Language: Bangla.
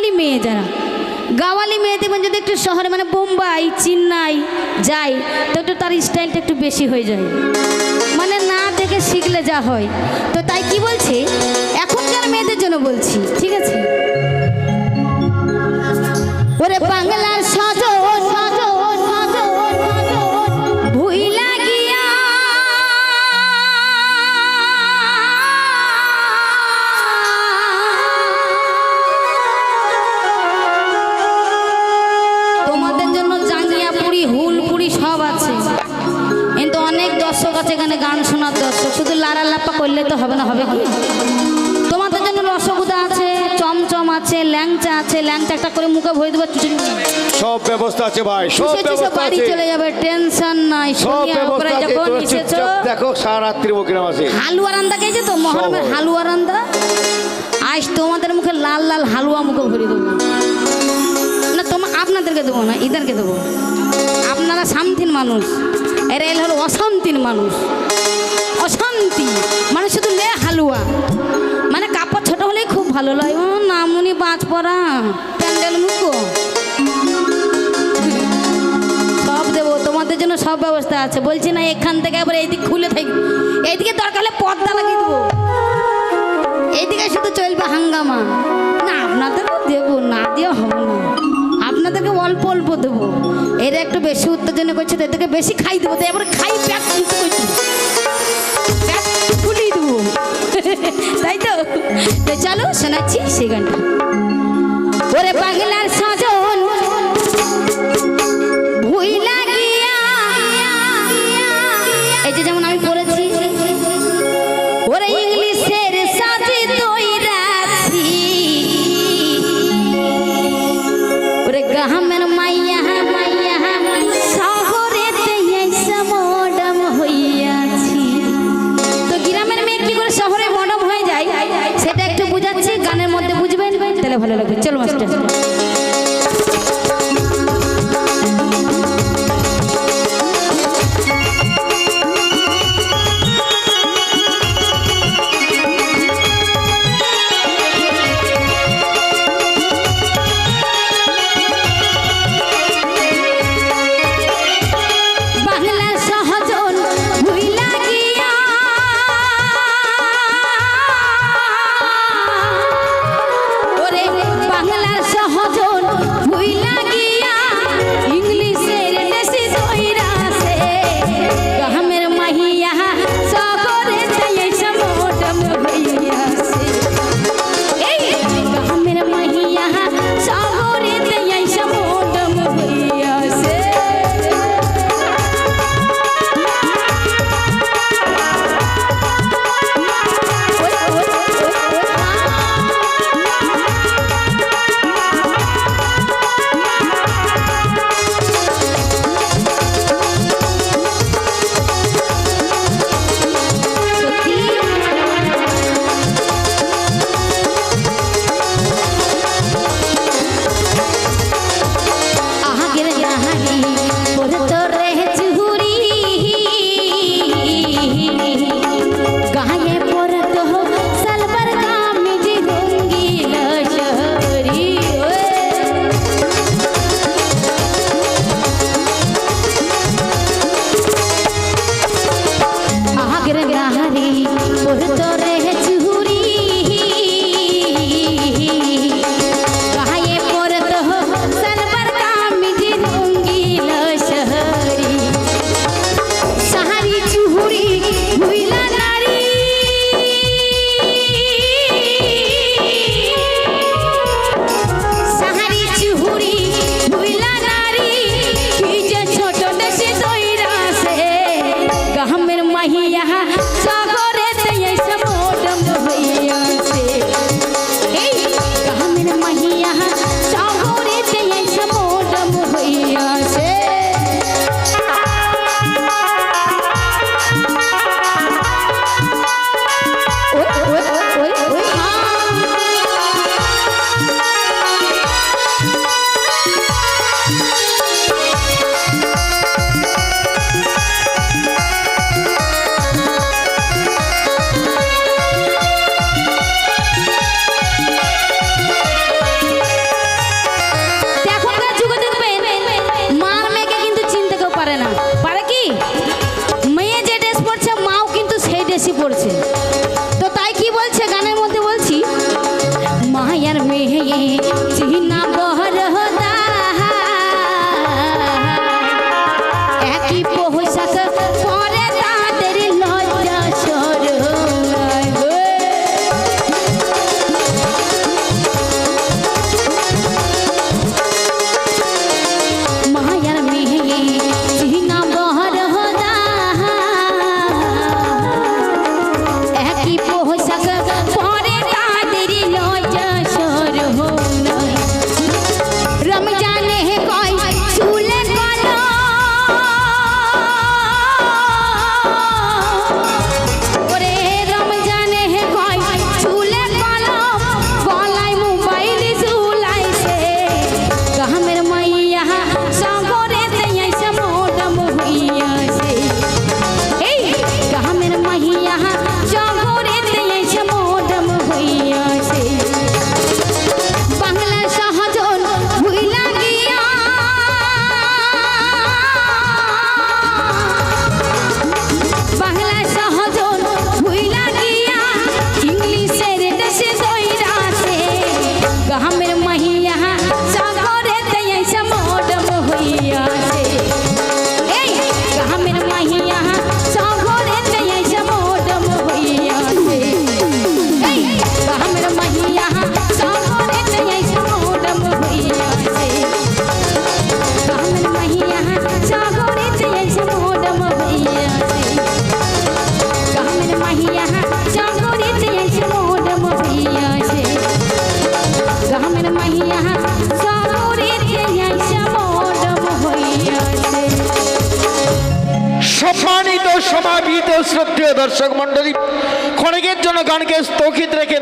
গাওয়ালি মেয়ে যারা, গাওয়ালি মেয়ে দেখবেন যদি একটু শহরে মানে বোম্বাই চেন্নাই যায় তো একটু তার স্টাইলটা একটু বেশি হয়ে যায়, মানে না দেখে শিখলে যা হয়। তো তাই কি বলছি, এখনকার মেয়েদের জন্য বলছি, ঠিক আছে? ওরে বাংলার সজন ভুইলা গিয়া তোমাদের জন্য জাঙ্গিয়া পুরি হুল পুরি সব আছে, কিন্তু অনেক দর্শক আছে এখানে গান শোনার দর্শক, শুধু লারা লাপা করলে তো হবে না, হবে কি? তোমাদের জন্য রসগোল্লা আছে, চমচম আছে, ল্যাংচা আছে, ল্যাংচা একটা করে মুখে ভরে দেবো, সব ব্যবস্থা আছে ভাই, সব ব্যবস্থা বাড়ি আছে, চলে যাবে, টেনশন নাই। সব ব্যবস্থা আছে। যখন তোরা এসেছো চুপচাপ দেখো, সারা রাত্রি বকিরাম আছে। হালুয়া রান্দা খেয়েছো তো, মহরমের হালুয়া রান্দা, আজ তোমাদের মুখে লাল লাল হালুয়া মুখে ভরে দেবো না, আপনাদেরকে দেবো না, ইদারকে দেবো। আপনারা শান্তির মানুষ, এরা এল হলো অশান্তির মানুষ, অশান্তি মানে শুধু লে হালুয়া, মানে কাপড় ছোট হলেই খুব ভালো লাগে। ও নামুনি বাঁচ পড়া প্যান্ডেল মুখো সব দেবো, তোমাদের জন্য সব ব্যবস্থা আছে। বলছি না এখান থেকে এবার এইদিক খুলে থাকি, এইদিকে দরকার হলে পর্দা লাগিয়ে দেবো, এইদিকে শুধু চলবে হাঙ্গামা। না আপনাদেরকে দেবো, না দেওয়া হবে না, আপনাদেরকে অল্প অল্প দেবো। এরা একটু বেশি উত্তেজনা করছে, এদেরকে বেশি খাই দেবো, তো এবার খাই প্যাক করছি, প্যাক খুলিয়ে দেবো তাই তো। তো চলো শোনাচ্ছি সেই গানটা। ওরে বাংলার সজন ভুইলা গিয়া, এই যে যেমন আমি পড়েছি, ওরে ইংলিশের সাথে দইরাছি, ওরে গ্রামের মাইয়া মাইয়া শহরেতে এসে মডার্ন হইয়াছি। তো গ্রামের মেয়ে কি করে শহরে মডার্ন হয়ে যায় সেটা একটু বুঝাচ্ছি, গানের মধ্যে বুঝবেন তাহলে ভালো লাগবে। চলো মাস্টার। বাংলার সহ মায়ার মেয়ে চিনা বহরদা একই পোশাক পরে তাদের লজ্জা শরম মায়ার মেয়ে চিনা বহরদা একই পোশাক পরে তাদের লজ্জা শরম রমজানে কয় চুলে কলো ওরে রমজানে কয় চুলে কলো গলায় মোবাইল ঝুলাইছে কামের মাইয়া সাগরে তেইছে মোডম হইয়াছে এই কামের মাইয়া সাগরে তেইছে মোডম হইয়াছে বাংলা সহজন ভুইলা গিয়া বাংলা সহজন ভুইলা গিয়া ইংলিশের দেশে দইরাছে গামের মাহিয়া সাগরে তেইছে মোডম হইয়াছে এই গামের মাহিয়া সাগরে তেইছে মোডম হইয়াছে এই গামের মাহিয়া সাগরে তেইছে মোডম হইয়াছে গামের মাহিয়া সাগরে তেইছে মোডম হইয়াছে গামের মাহিয়া সাগরে তেইছে মোডম হইয়াছে গামের মাহিয়া সাগরে তেইছে মোডম হইয়াছে সম্মানিত সমাহিত শ্রদ্ধেয় দর্শক মন্ডলী, ক্ষণিকের জন্য গানকে স্থগিত রেখে